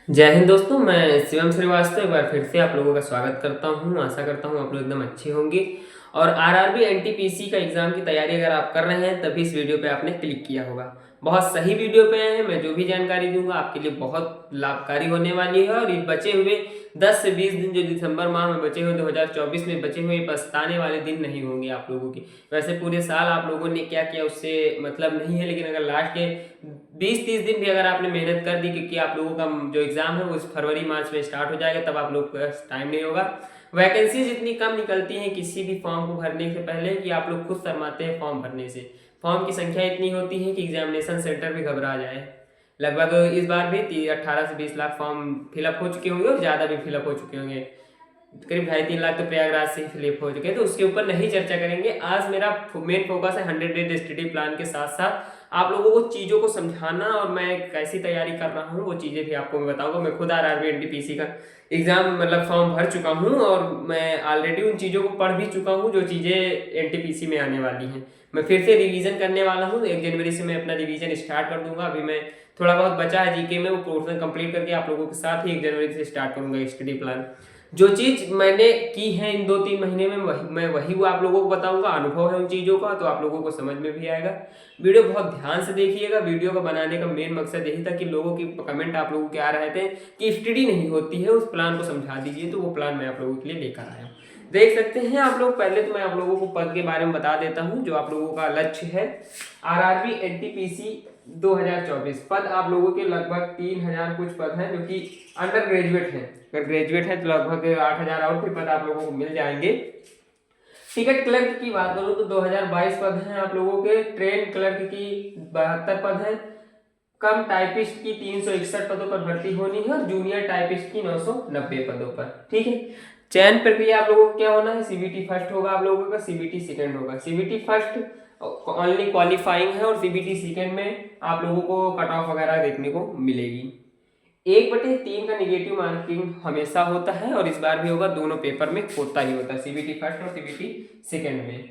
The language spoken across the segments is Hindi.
जय हिंद दोस्तों, मैं शिवम श्रीवास्तव एक बार फिर से आप लोगों का स्वागत करता हूं। आशा करता हूं आप लोग एकदम अच्छे होंगे। और आरआरबी एनटीपीसी का एग्ज़ाम की तैयारी अगर आप कर रहे हैं तभी इस वीडियो पे आपने क्लिक किया होगा। बहुत सही वीडियो पे आए हैं। मैं जो भी जानकारी दूंगा आपके लिए बहुत लाभकारी होने वाली है। और ये बचे हुए 10 से 20 दिन जो दिसंबर माह में बचे हुए 2024 में बचे हुए पछताने वाले दिन नहीं होंगे आप लोगों के। वैसे पूरे साल आप लोगों ने क्या किया उससे मतलब नहीं है, लेकिन अगर लास्ट के 20-30 दिन भी अगर आपने मेहनत कर दी, क्योंकि आप लोगों का जो एग्ज़ाम है वो इस फरवरी मार्च में स्टार्ट हो जाएगा, तब आप लोग का टाइम नहीं होगा। वैकेंसीज इतनी कम निकलती हैं किसी भी फॉर्म को भरने से पहले कि आप लोग खुद शर्माते हैं फॉर्म भरने से। फॉर्म की संख्या इतनी होती है कि एग्जामिनेशन सेंटर भी घबरा जाए। लगभग इस बार भी 18 से 20 लाख फॉर्म फिलअप हो चुके होंगे और ज़्यादा भी फिलअप हो चुके होंगे। करीब 2.5-3 लाख तो प्रयागराज से ही फिलअप हो चुके हैं, तो उसके ऊपर नहीं चर्चा करेंगे। आज मेरा मेन फोकस है 100 डेज स्टडी प्लान के साथ साथ आप लोगों को चीज़ों को समझाना, और मैं कैसी तैयारी कर रहा हूँ वो चीज़ें भी आपको मैं बताऊंगा। मैं खुद आरआरबी एनटीपीसी का एग्ज़ाम मतलब फॉर्म भर चुका हूँ और मैं ऑलरेडी उन चीज़ों को पढ़ भी चुका हूँ जो चीज़ें एनटीपीसी में आने वाली हैं। मैं फिर से रिवीजन करने वाला हूँ। 1 जनवरी से मैं अपना रिवीजन स्टार्ट कर दूंगा। अभी मैं थोड़ा बहुत बचा है जीके में, वो पोर्शन कंप्लीट करके आप लोगों के साथ ही 1 जनवरी से स्टार्ट करूंगा स्टडी प्लान। जो चीज़ मैंने की है इन 2-3 महीने में वही वो आप लोगों को बताऊंगा। अनुभव है उन चीज़ों का, तो आप लोगों को समझ में भी आएगा। वीडियो बहुत ध्यान से देखिएगा। वीडियो को बनाने का मेन मकसद यही था कि लोगों की कमेंट आप लोगों के आ रहे थे कि स्टडी नहीं होती है, उस प्लान को समझा दीजिए, तो वो प्लान मैं आप लोगों के लिए लेकर आया हूँ। देख सकते हैं आप लोग। पहले तो मैं आप लोगों को पद के बारे में बता देता हूँ जो आप लोगों का लक्ष्य है। आरआरबी एनटीपीसी 2024 पद आप लोगों के लगभग 3000 कुछ पद हैं जो कि अंडर ग्रेजुएट हैं। अगर ग्रेजुएट है तो लगभग 8000 और भी पद आप लोगों को मिल जाएंगे। टिकट क्लर्क की बात करूं तो 2022 पद हैं आप लोगों के। ट्रेन क्लर्क की 72 पद हैं। कम टाइपिस्ट की 361 पदों पर भर्ती होनी है और जूनियर टाइपिस्ट की 990 पदों पर। ठीक है। चयन प्रक्रिया आप लोगों को क्या होना है, सीबीटी फर्स्ट होगा आप लोगों का, सीबीटी सेकंड होगा। सीबीटी फर्स्ट ओनली क्वालिफाइंग है और सीबीटी सेकंड में आप लोगों को कट ऑफ वगैरह देखने को मिलेगी। 1/3 का निगेटिव मार्किंग हमेशा होता है और इस बार भी होगा। दोनों पेपर में होता ही होता है, सीबीटी फर्स्ट और सीबीटी सेकंड में।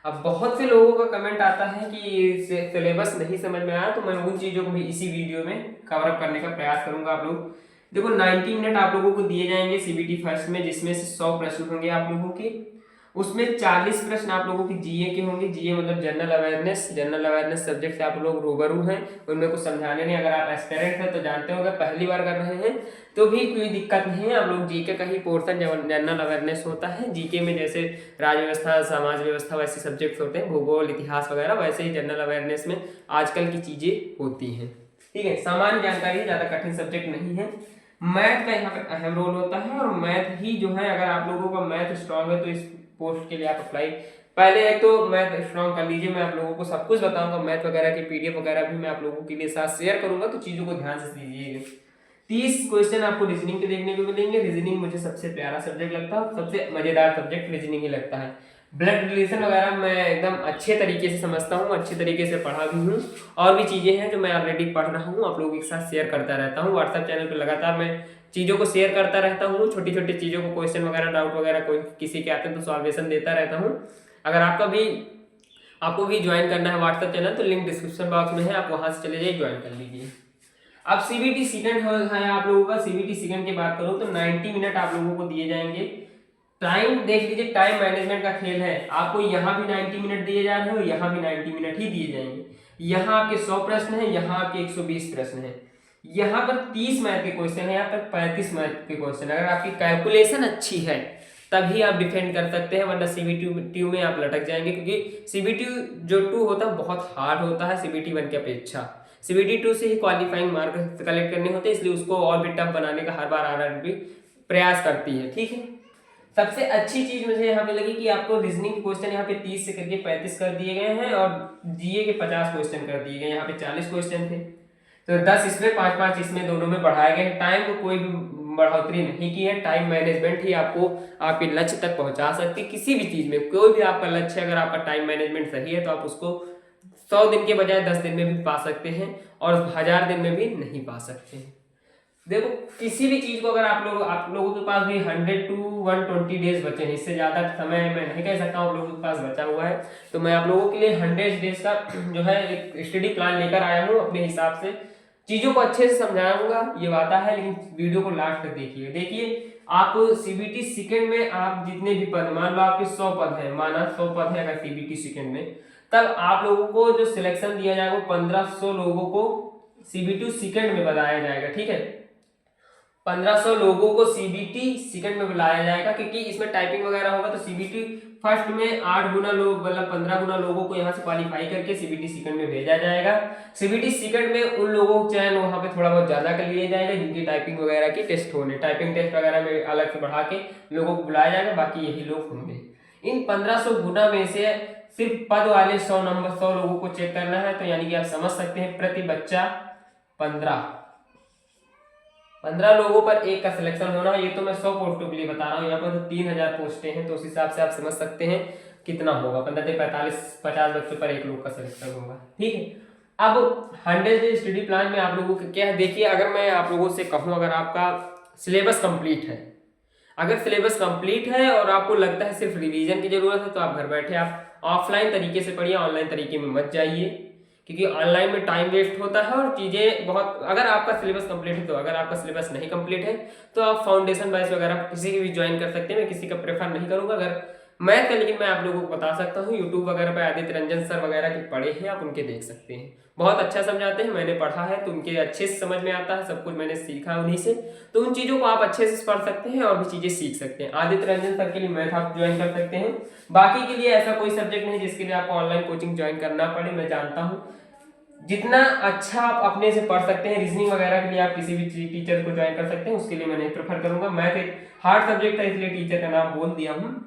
अब बहुत से लोगों का कमेंट आता है कि सिलेबस नहीं समझ में आया, तो मैं उन चीज़ों को भी इसी वीडियो में कवर अप करने का प्रयास करूंगा। आप लोग देखो 90 मिनट आप लोगों को दिए जाएंगे सीबीटी फर्स्ट में, जिसमें से 100 प्रश्न होंगे आप लोगों के। उसमें 40 प्रश्न आप लोगों की जीए के होंगे। जीए मतलब general awareness. General awareness subject से आप लोग रूबरू हैं, उनमें कुछ समझाने नहीं। अगर आप एस्पिरेंट हैं तो जानते हो, अगर पहली बार कर रहे हैं तो भी कोई दिक्कत नहीं है। आप लोग जीके का ही पोर्शन जनरल अवेयरनेस होता है। जीके में जैसे राज्य व्यवस्था, समाज व्यवस्था वैसे सब्जेक्ट्स होते हैं, भूगोल, इतिहास वगैरह, वैसे ही जनरल अवेयरनेस में आजकल की चीज़ें होती हैं। ठीक है, सामान्य जानकारी, ज़्यादा कठिन सब्जेक्ट नहीं है। मैथ का यहाँ पे अहम रोल होता है और मैथ ही जो है, अगर आप लोगों का मैथ स्ट्रांग है तो इस पोस्ट के लिए आप अप्लाई पहले एक तो मैथ स्ट्रांग कर लीजिए। मैं आप लोगों को सब कुछ बताऊंगा, मैथ वगैरह की पीडीएफ वगैरह भी मैं आप लोगों के लिए साथ शेयर करूंगा, तो चीज़ों को ध्यान से दीजिएगा। 30 क्वेश्चन आपको रीजनिंग के देखने को मिलेंगे। रीजनिंग मुझे सबसे प्यारा सब्जेक्ट लगता है, सबसे मजेदार सब्जेक्ट रीजनिंग ही लगता है। ब्लड रिलेशन वगैरह मैं एकदम अच्छे तरीके से समझता हूँ, अच्छे तरीके से पढ़ा भी हूँ। और भी चीज़ें हैं जो मैं ऑलरेडी पढ़ रहा हूँ, आप लोगों के साथ शेयर करता रहता हूँ। व्हाट्सएप चैनल पर लगातार मैं चीज़ों को शेयर करता रहता हूँ। छोटी छोटी चीज़ों को, क्वेश्चन वगैरह, डाउट वगैरह कोई किसी के आते हैं तो सॉल्वेशन देता रहता हूँ। अगर आपको भी ज्वाइन करना है व्हाट्सएप चैनल, तो लिंक डिस्क्रिप्शन बॉक्स में है, आप वहाँ से चले जाइए, ज्वाइन कर लीजिए। अब सीबीटी सेकंड है आप लोगों का। सीबीटी सेकंड की बात करूँ तो 90 मिनट आप लोगों को दिए जाएंगे। टाइम देख लीजिए, टाइम मैनेजमेंट का खेल है। आपको यहाँ भी 90 मिनट दिए जा रहे हैं और यहाँ भी 90 मिनट ही दिए जाएंगे। यहाँ आपके 100 प्रश्न हैं, यहाँ आपके 120 प्रश्न हैं। यहाँ पर 30 मैथ के क्वेश्चन है, यहाँ पर 35 मैथ के क्वेश्चन। अगर आपकी कैलकुलेशन अच्छी है तभी आप डिफेंड कर सकते हैं, वरना सीबीटी में आप लटक जाएंगे, क्योंकि सीबीटी जो 2 होता है बहुत हार्ड होता है सीबीटी 1 की अपेक्षा। सीबीटी 2 से ही क्वालिफाइंग मार्क्स कलेक्ट करने होते हैं, इसलिए उसको और भी टफ बनाने का हर बार आरआरबी प्रयास करती है। ठीक है। सबसे अच्छी चीज मुझे यहाँ पे लगी कि आपको रीजनिंग के क्वेश्चन यहाँ पे 30 से करके 35 कर दिए गए हैं और जीए के 50 क्वेश्चन कर दिए गए। यहाँ पे 40 क्वेश्चन थे, तो 10 इसमें, 5-5 इसमें, दोनों में बढ़ाए गए। टाइम को कोई भी बढ़ोतरी नहीं की है। टाइम मैनेजमेंट ही आपको आपके लक्ष्य तक पहुंचा सकती है। किसी भी चीज में कोई भी आपका लक्ष्य, अगर आपका टाइम मैनेजमेंट सही है तो आप उसको 100 दिन के बजाय 10 दिन में भी पा सकते हैं और 1000 दिन में भी नहीं पा सकते हैं। देखो किसी भी चीज को अगर आप लोगों के पास भी 100 to 120 डेज बचे हैं, इससे ज्यादा समय मैं नहीं कह सकता हूँ आप लोगों के पास बचा हुआ है, तो मैं आप लोगों के लिए 100 डेज का जो है एक स्टडी प्लान लेकर आया हूँ अपने हिसाब से। चीज़ों को अच्छे से समझाऊंगा ये बात है, लेकिन वीडियो को लास्ट तक देखिए। आप सीबीटी सेकंड में आप जितने भी पद, मान लो आपके 100 पद है, माना 100 पद है अगर सीबीटी सेकंड में, तब आप लोगों को जो सिलेक्शन दिया जाएगा वो 1500 लोगों को सीबीटी सेकंड में बताया जाएगा। ठीक है, 1500 लोगों को सीबीटी सेकंड में बुलाया जाएगा, क्योंकि इसमें टाइपिंग वगैरह होगा। तो सीबीटी फर्स्ट में 8 गुना लोग, मतलब 15 गुना लोगों को यहाँ से क्वालिफाई करके सीबीटी सेकंड में भेजा जाएगा। सीबीटी सेकंड में उन लोगों का चयन वहाँ पे थोड़ा बहुत ज्यादा कर लिया जाएगा जिनकी टाइपिंग वगैरह की टेस्ट होने, टाइपिंग टेस्ट वगैरह में अलग से बढ़ा के लोगों को बुलाया जाएगा, बाकी यही लोग होंगे। इन 1500 गुना में से सिर्फ पद वाले 100 नंबर 100 लोगों को चेक करना है। तो यानी कि आप समझ सकते हैं प्रति बच्चा 15 लोगों पर एक का सिलेक्शन होना। ये तो मैं 100 पोस्टों के लिए बता रहा हूँ, यहाँ पर तो 3000 पोस्टें हैं, तो उस हिसाब से आप समझ सकते हैं कितना होगा। 15 से 50 बच्चों पर एक लोग का सिलेक्शन होगा। ठीक है, अब 100 डे स्टडी प्लान में आप लोगों को क्या है, देखिए अगर मैं आप लोगों से कहूँ, अगर आपका सिलेबस कंप्लीट है, अगर सिलेबस कंप्लीट है और आपको लगता है सिर्फ रिवीजन की जरूरत है, तो आप घर बैठे आप ऑफलाइन तरीके से पढ़िए, ऑनलाइन तरीके में मत जाइए, क्योंकि ऑनलाइन में टाइम वेस्ट होता है और चीज़ें बहुत। अगर आपका सिलेबस कंप्लीट है तो, अगर आपका सिलेबस नहीं कंप्लीट है तो आप फाउंडेशन बैच वगैरह किसी की भी ज्वाइन कर सकते हैं। मैं किसी का प्रेफर नहीं करूंगा अगर मैथ का, लेकिन मैं आप लोगों को बता सकता हूँ यूट्यूब वगैरह पे आदित्य रंजन सर वगैरह के पढ़े हैं, आप उनके देख सकते हैं, बहुत अच्छा समझाते हैं। मैंने पढ़ा है तो उनके अच्छे से समझ में आता है, सब कुछ मैंने सीखा उन्हीं से, तो उन चीज़ों को आप अच्छे से पढ़ सकते हैं और भी चीज़ें सीख सकते हैं। आदित्य रंजन सर के लिए मैथ आप ज्वाइन कर सकते हैं, बाकी के लिए ऐसा कोई सब्जेक्ट नहीं जिसके लिए आपको ऑनलाइन कोचिंग ज्वाइन करना पड़े। मैं जानता हूँ जितना अच्छा आप अपने से पढ़ सकते हैं, रीजनिंग वगैरह के लिए आप किसी भी टीचर को ज्वाइन कर सकते हैं, उसके लिए मैं नहीं प्रेफर करूंगा। मैथ एक हार्ड सब्जेक्ट है, इसलिए टीचर का नाम बोल दिया हूँ।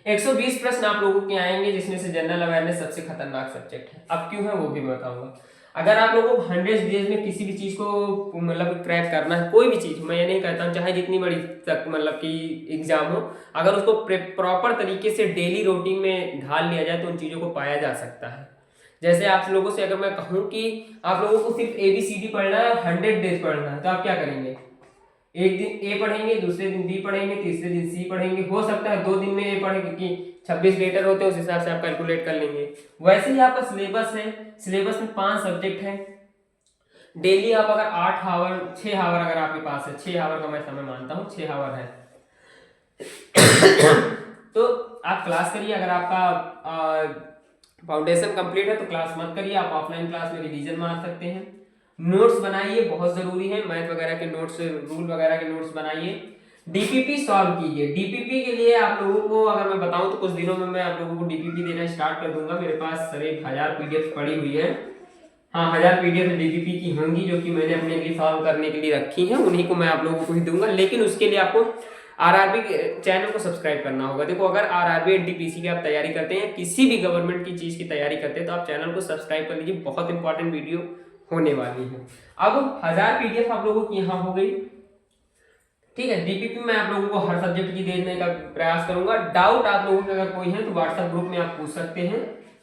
120 प्रश्न आप लोगों के आएंगे, जिसमें से जनरल अवेयरनेस सबसे खतरनाक सब्जेक्ट है। अब क्यों है वो भी मैं बताऊंगा। अगर आप लोगों को 100 डेज में किसी भी चीज को मतलब क्रैक करना है, कोई भी चीज, मैं ये नहीं कहता हूँ चाहे जितनी बड़ी तक मतलब कि एग्जाम हो, अगर उसको प्रॉपर तरीके से डेली रूटीन में ढाल लिया जाए तो उन चीजों को पाया जा सकता है। जैसे आप लोगों से अगर मैं कहूँ कि आप लोगों को सिर्फ ABCD पढ़ना है, 100 डेज पढ़ना है, तो आप क्या करेंगे? एक दिन A पढ़ेंगे, दूसरे दिन B पढ़ेंगे, तीसरे दिन C पढ़ेंगे, हो सकता है 2 दिन में A पढ़ेंगे, क्योंकि 26 लेटर होते हैं, उस हिसाब से आप कैलकुलेट कर लेंगे। वैसे ही आपका सिलेबस है, सिलेबस में 5 सब्जेक्ट है। डेली आप अगर 8 आवर 6 आवर अगर आपके पास है, 6 आवर का मैं समय मानता हूँ, 6 आवर है तो आप क्लास करिए। अगर आपका फाउंडेशन कंप्लीट है तो क्लास मत करिए, आप ऑफलाइन क्लास में रिवीजन मार सकते हैं। नोट्स बनाइए, बहुत जरूरी है, मैथ वगैरह के नोट्स, रूल वगैरह के नोट्स बनाइए। डीपीपी सॉल्व कीजिए। डीपीपी के लिए आप लोगों को अगर मैं बताऊं तो कुछ दिनों में मैं आप लोगों को डीपीपी देना स्टार्ट कर दूंगा। मेरे पास करीब 1000 पीडीएफ पड़ी हुई है, हाँ 1000 पीडीएफ डीपीपी की होंगी, जो कि मैंने अपने लिए सॉल्व करने के लिए रखी है, उन्हीं को मैं आप लोगों को ही दूंगा। लेकिन उसके लिए आपको आरआरबी चैनल को सब्सक्राइब करना होगा। देखो अगर आरआरबी एनटीपीसी की आप तैयारी करते हैं, किसी भी गवर्नमेंट की चीज की तैयारी करते हैं, तो आप चैनल को सब्सक्राइब कर लीजिए, बहुत इंपॉर्टेंट वीडियो होने वाली है। अब 1000 पीडीएफ आप लोगों की यहाँ हो गई, ठीक है। डीपीपी में आप लोगों को हर सब्जेक्ट की देने का प्रयास करूंगा। डाउट आप लोगों के अगर कोई है तो व्हाट्सएप ग्रुप में आप पूछ सकते हैं।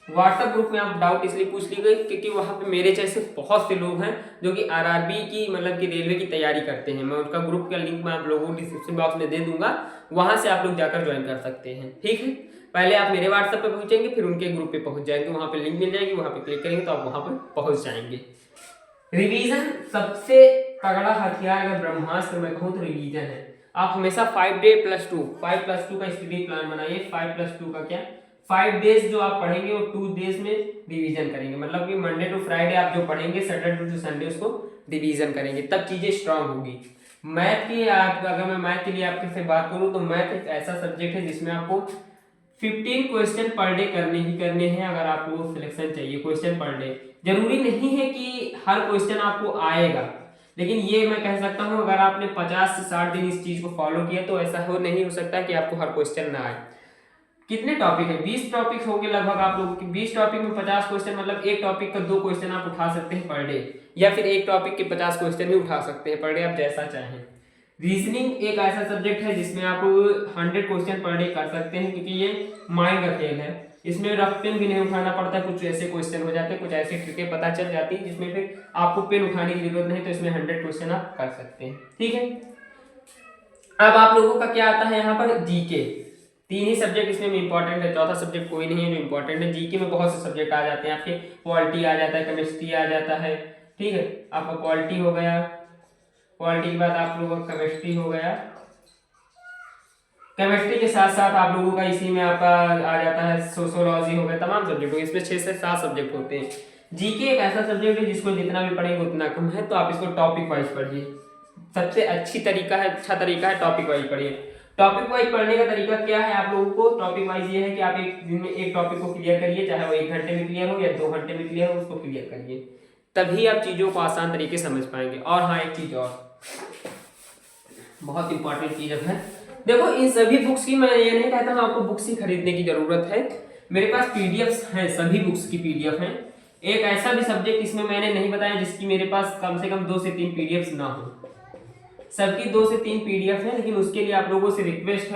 व्हाट्सएप ग्रुप में आप डाउट इसलिए पूछ लीजिए क्योंकि वहां पे मेरे जैसे बहुत से लोग हैं जो कि आरआरबी की मतलब कि रेलवे की तैयारी करते हैं। मैं उनका ग्रुप का लिंक मैं आप लोगों को डिस्क्रिप्शन बॉक्स में दे दूंगा, वहां से आप लोग जाकर ज्वाइन कर सकते हैं, ठीक है। पहले आप मेरे व्हाट्सएप पे पहुंचेंगे, फिर उनके ग्रुप पे पहुंच जाएंगे, वहां पे लिंक मिल जाएगी, वहां पे क्लिक करेंगे तो आप वहां पर पहुंच जाएंगे। रिवीजन सबसे तगड़ा हथियार अगर ब्रह्मास्त्र मैं कहूँ तो रिवीजन है। आप हमेशा 5 डे + 2 का स्टडी प्लान बनाइए। 5 + 2 का क्या, 5 डेज जो आप पढ़ेंगे वो 2 डेज में रिवीजन करेंगे, मतलब कि मंडे टू फ्राइडे आप जो पढ़ेंगे, सैटरडे टू संडे उसको रिवीजन करेंगे, तब चीजें स्ट्रांग होगी। मैथ की अगर मैं मैथ के लिए आपके से बात करूं तो मैथ एक ऐसा सब्जेक्ट है जिसमें आपको 15 क्वेश्चन पर डे करने ही करने हैं। अगर आपको सिलेक्शन चाहिए क्वेश्चन पर डे, जरूरी नहीं है कि हर क्वेश्चन आपको आएगा, लेकिन ये मैं कह सकता हूं अगर आपने 50 से 60 दिन इस चीज को फॉलो किया तो ऐसा नहीं हो सकता कि आपको हर क्वेश्चन ना आए। कितने टॉपिक है, 20 टॉपिक होंगे लगभग आप लोगों की। 20 टॉपिक में 50 क्वेश्चन, मतलब एक टॉपिक का 2 क्वेश्चन आप उठा सकते हैं पर डे, या फिर एक टॉपिक के 50 क्वेश्चन भी उठा सकते हैं पर डे, आप जैसा चाहें। रीजनिंग एक ऐसा सब्जेक्ट है जिसमें आप 100 क्वेश्चन पर डे कर सकते हैं, क्योंकि ये माइंड का खेल है, इसमें रफ पेन भी नहीं उठाना पड़ता। कुछ ऐसे क्वेश्चन हो जाते हैं, कुछ ऐसे ट्रिकें पता चल जाती है जिसमें फिर आपको पेन उठाने की जरूरत नहीं, तो इसमें 100 क्वेश्चन आप कर सकते हैं, ठीक है। अब आप लोगों का क्या आता है यहाँ पर, जीके। 3 ही सब्जेक्ट इसमें इंपॉर्टेंट है, चौथा सब्जेक्ट कोई नहीं है जो इंपॉर्टेंट है। जीके में बहुत से सब्जेक्ट आ जाते हैं आपके, पॉलिटी आ जाता है, केमिस्ट्री आ जाता है, ठीक है, आपका पॉलिटी हो गया, पॉलिटी के बाद आप लोगों का केमिस्ट्री हो गया, केमिस्ट्री के साथ साथ आप लोगों का इसी में आपका आ जाता है सोशियोलॉजी हो गया, तमाम सब्जेक्ट हो गए, इसमें 6 से 7 सब्जेक्ट होते हैं। जीके एक ऐसा सब्जेक्ट है जिसको जितना भी पढ़ेंगे उतना कम है, तो आप इसको टॉपिक वाइज पढ़िए। सबसे अच्छा तरीका है टॉपिक वाइज पढ़िए। टॉपिक वाइज पढ़ने का तरीका क्या है आप लोगों को? टॉपिक वाइज ये है कि आप एक दिन में एक टॉपिक को क्लियर करिए, चाहे वो 1 घंटे में क्लियर हो या 2 घंटे में क्लियर हो, उसको क्लियर करिए, तभी आप चीजों को आसान तरीके से समझ पाएंगे। और हाँ, एक चीज और बहुत इंपॉर्टेंट चीज है, देखो इन सभी बुक्स की, मैं ये नहीं कहता हूँ आपको बुक्स ही खरीदने की जरूरत है, मेरे पास पीडीएफ्स हैं, सभी बुक्स की पीडीएफ हैं। एक ऐसा भी सब्जेक्ट इसमें मैंने नहीं बताया जिसकी मेरे पास कम से कम 2 से 3 पीडीएफ्स ना हो, सबकी 2 से 3 पीडीएफ है। लेकिन उसके लिए आप लोगों से रिक्वेस्ट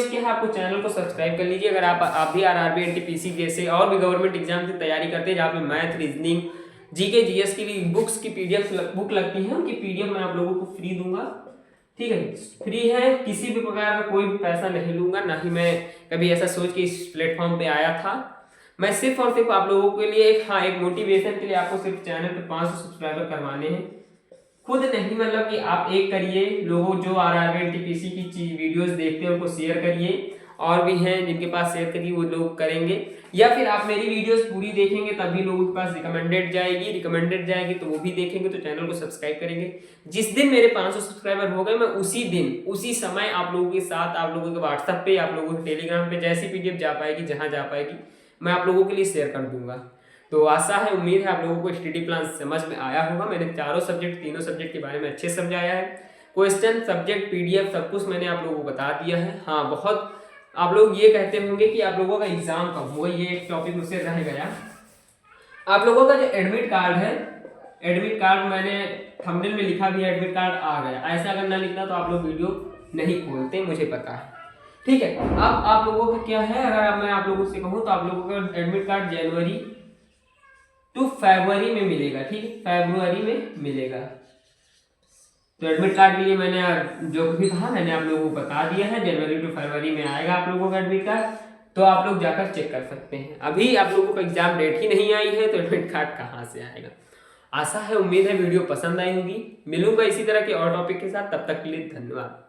क्या है, आपको चैनल को सब्सक्राइब कर लीजिए। अगर आप भी आरआरबी एनटीपीसी जैसे और भी गवर्नमेंट एग्जाम की तैयारी करते हैं, जहाँ पे मैथ, रीजनिंग, जीके, जीएस की भी बुक्स की पीडीएफ बुक लगती है, उनकी पीडीएफ मैं आप लोगों को फ्री दूंगा, ठीक है, फ्री है, किसी भी प्रकार का कोई भी पैसा नहीं लूंगा, ना ही मैं कभी ऐसा सोच के इस प्लेटफॉर्म पे आया था। मैं सिर्फ और सिर्फ आप लोगों के लिए एक मोटिवेशन के लिए आपको सिर्फ चैनल पे 500 सब्सक्राइबर करवाने हैं, खुद नहीं, मतलब कि आप एक करिए, लोगों जो आरआरबी एनटीपीसी की वीडियोस देखते हैं उनको शेयर करिए, और भी हैं जिनके पास शेयर करिए वो लोग करेंगे, या फिर आप मेरी वीडियोस पूरी देखेंगे तभी लोगों के पास रिकमेंडेड जाएगी तो वो भी देखेंगे, तो चैनल को सब्सक्राइब करेंगे। जिस दिन मेरे 500 सब्सक्राइबर हो गए, मैं उसी दिन उसी समय आप लोगों के साथ, आप लोगों के व्हाट्सएप पे, आप लोगों के टेलीग्राम पे, जैसी पीडीएफ जा पाएगी, जहां जा पाएगी, मैं आप लोगों के लिए शेयर कर दूंगा। तो आशा है, उम्मीद है आप लोगों को स्टडी प्लान समझ में आया होगा। मैंने तीनों सब्जेक्ट के बारे में अच्छे समझाया है, क्वेश्चन, सब्जेक्ट, पीडीएफ सब कुछ मैंने आप लोगों को बता दिया है। हाँ, बहुत आप लोग ये कहते होंगे कि आप लोगों का एग्जाम कब होगा, ये एक टॉपिक मुझसे रह गया। आप लोगों का जो एडमिट कार्ड है, एडमिट कार्ड मैंने थंबनेल में लिखा भी है, एडमिट कार्ड आ गया, ऐसा अगर ना लिखना तो आप लोग वीडियो नहीं खोलते, मुझे पता है, ठीक है। अब आप लोगों का क्या है, अगर मैं आप लोगों से कहूँ तो आप लोगों का एडमिट कार्ड जनवरी टू फरवरी में मिलेगा, ठीक है, फरवरी में मिलेगा। तो एडमिट कार्ड के लिए मैंने जो भी कहा मैंने आप लोगों को बता दिया है, जनवरी टू फरवरी में आएगा आप लोगों का एडमिट कार्ड, तो आप लोग जाकर चेक कर सकते हैं। अभी आप लोगों का एग्जाम डेट ही नहीं आई है, तो एडमिट कार्ड कहाँ से आएगा। आशा है, उम्मीद है वीडियो पसंद आई होगी। मिलूंगा इसी तरह के और टॉपिक के साथ, तब तक के लिए धन्यवाद।